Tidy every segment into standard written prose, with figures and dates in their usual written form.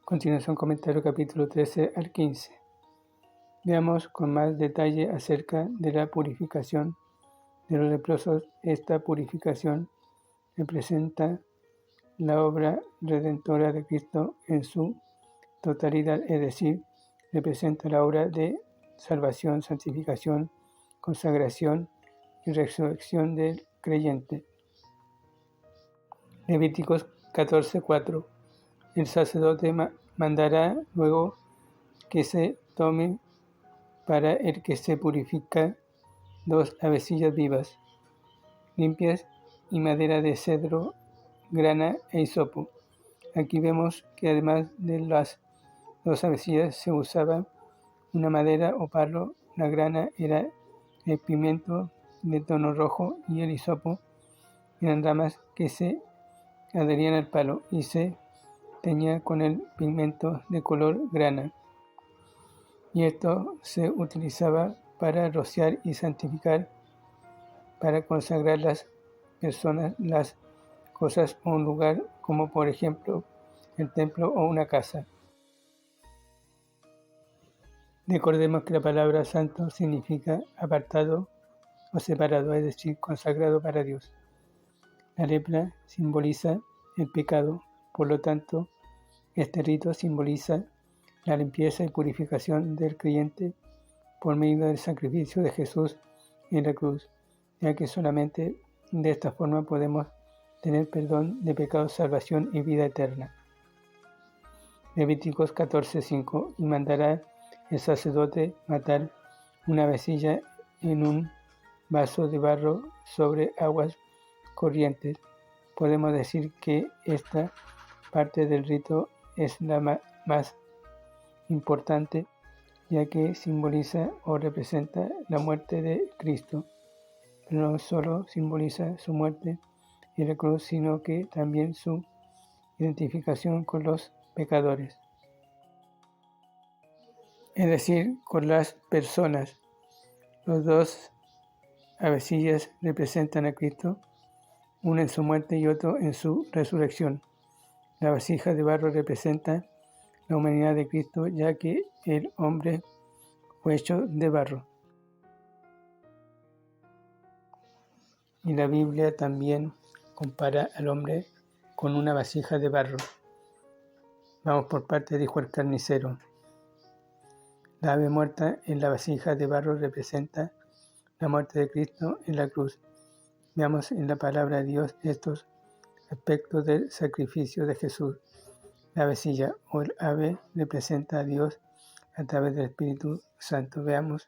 Continuación comentario capítulo 13 al 15. Veamos con más detalle acerca de la purificación de los leprosos. Esta purificación representa la obra redentora de Cristo en su totalidad, es decir, representa la obra de salvación, santificación, consagración y resurrección del creyente. Levíticos 14:4. El sacerdote mandará luego que se tome para el que se purifica 2 avecillas vivas, limpias y madera de cedro, grana e hisopo. Aquí vemos que además de las 2 avecillas se usaba una madera o palo. La grana era el pimiento de tono rojo y el hisopo eran ramas que se adherían al palo y se teñía con el pigmento de color grana. Y esto se utilizaba para rociar y santificar, para consagrar las personas, las cosas o un lugar, como por ejemplo el templo o una casa. Recordemos que la palabra santo significa apartado o separado, es decir, consagrado para Dios. La lepra simboliza el pecado, por lo tanto, este rito simboliza la limpieza y purificación del creyente por medio del sacrificio de Jesús en la cruz, ya que solamente de esta forma podemos tener perdón de pecados, salvación y vida eterna. Levíticos 14:5. Y mandará el sacerdote matar una avecilla en un vaso de barro sobre aguas corrientes. Podemos decir que esta parte del rito es la más importante, ya que simboliza o representa la muerte de Cristo. Pero no solo simboliza su muerte en la cruz, sino que también su identificación con los pecadores, es decir, con las personas. Los 2 avecillas representan a Cristo, uno en su muerte y otro en su resurrección. La vasija de barro representa la humanidad de Cristo, ya que el hombre fue hecho de barro. Y la Biblia también compara al hombre con una vasija de barro. Vamos por parte, dijo el carnicero. La ave muerta en la vasija de barro representa la muerte de Cristo en la cruz. Veamos en la palabra de Dios estos aspectos del sacrificio de Jesús. La vasija o el ave representa a Dios a través del Espíritu Santo. Veamos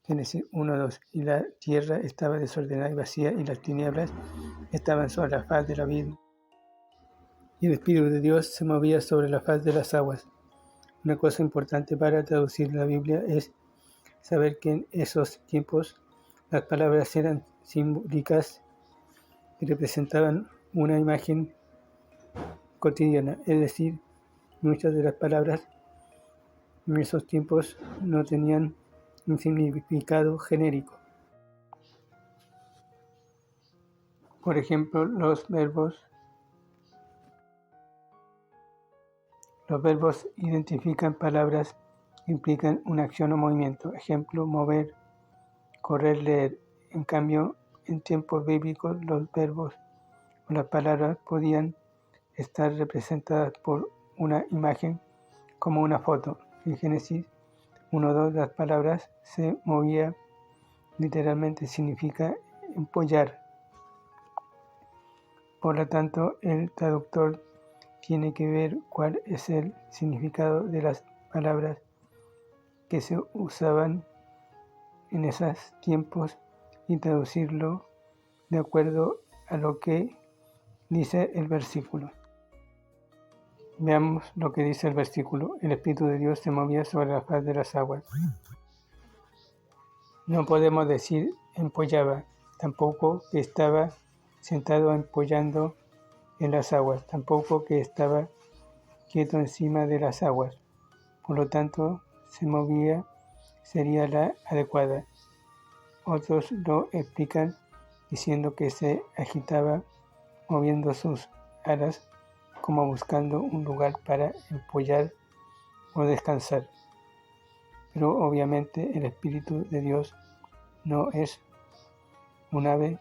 Génesis 1:2. Y la tierra estaba desordenada y vacía, y las tinieblas estaban sobre la faz de la vida, y el Espíritu de Dios se movía sobre la faz de las aguas. Una cosa importante para traducir la Biblia es saber que en esos tiempos las palabras eran simbólicas y representaban una imagen cotidiana, es decir, muchas de las palabras en esos tiempos no tenían un significado genérico. Por ejemplo, los verbos identifican palabras que implican una acción o movimiento. Ejemplo, mover, correr, leer. En cambio, en tiempos bíblicos, los verbos o las palabras podían estar representadas por una imagen como una foto. En Génesis 1:2 las palabras se movía, literalmente significa empollar. Por lo tanto, el traductor tiene que ver cuál es el significado de las palabras que se usaban en esos tiempos y traducirlo de acuerdo a lo que dice el versículo. Veamos lo que dice el versículo. El Espíritu de Dios se movía sobre la faz de las aguas. No podemos decir empollaba, tampoco que estaba sentado empollando en las aguas, tampoco que estaba quieto encima de las aguas. Por lo tanto, se movía sería la adecuada. Otros lo explican diciendo que se agitaba moviendo sus alas como buscando un lugar para apoyar o descansar. Pero obviamente el Espíritu de Dios no es un ave,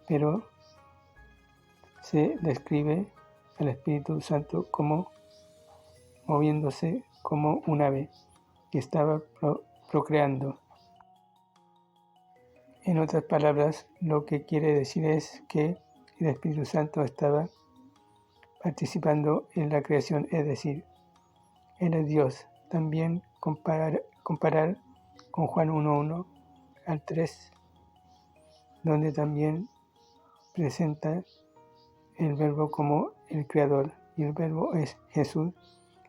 pero se describe al Espíritu Santo como moviéndose como un ave que estaba procreando. En otras palabras, lo que quiere decir es que el Espíritu Santo estaba participando en la creación, es decir, Él es Dios. También comparar con Juan 1:1 al 3, donde también presenta el Verbo como el Creador, y el Verbo es Jesús,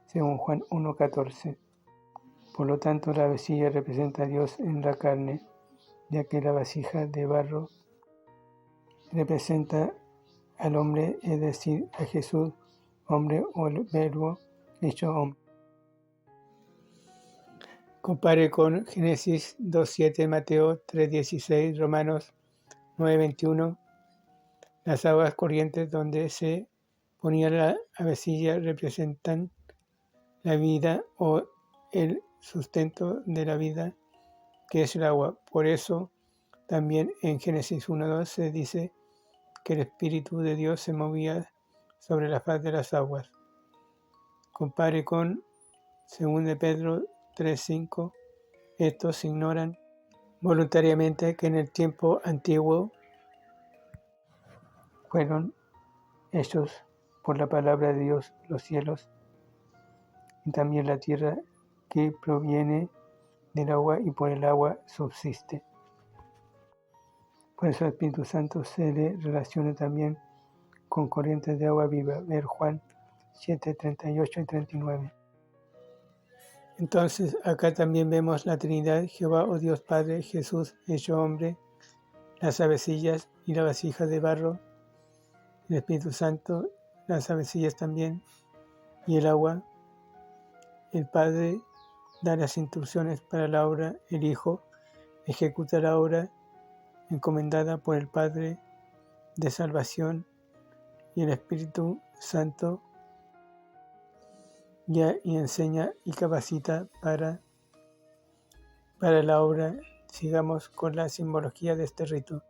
según Juan 1:14. Por lo tanto, la vasija representa a Dios en la carne, ya que la vasija de barro representa al hombre, es decir, a Jesús, hombre, o el Verbo hecho hombre. Compare con Génesis 2:7, Mateo 3:16, Romanos 9:21. Las aguas corrientes donde se ponía la vasija representan la vida o el sustento de la vida, que es el agua. Por eso también en Génesis 1:2 se dice que el Espíritu de Dios se movía sobre la faz de las aguas. Compare con 2 de Pedro 3:5. Estos ignoran voluntariamente que en el tiempo antiguo fueron hechos por la palabra de Dios los cielos y también la tierra, que proviene del agua y por el agua subsiste. Por eso el Espíritu Santo se le relaciona también con corrientes de agua viva. Ver Juan 7:38 y 39. Entonces acá también vemos la Trinidad: Jehová o Dios Padre, Jesús hecho hombre, las avecillas y la vasija de barro, el Espíritu Santo, las avecillas también, y el agua. El Padre da las instrucciones para la obra, el Hijo ejecuta la obra encomendada por el Padre de salvación, y el Espíritu Santo guía y enseña y capacita para la obra. Sigamos con la simbología de este rito.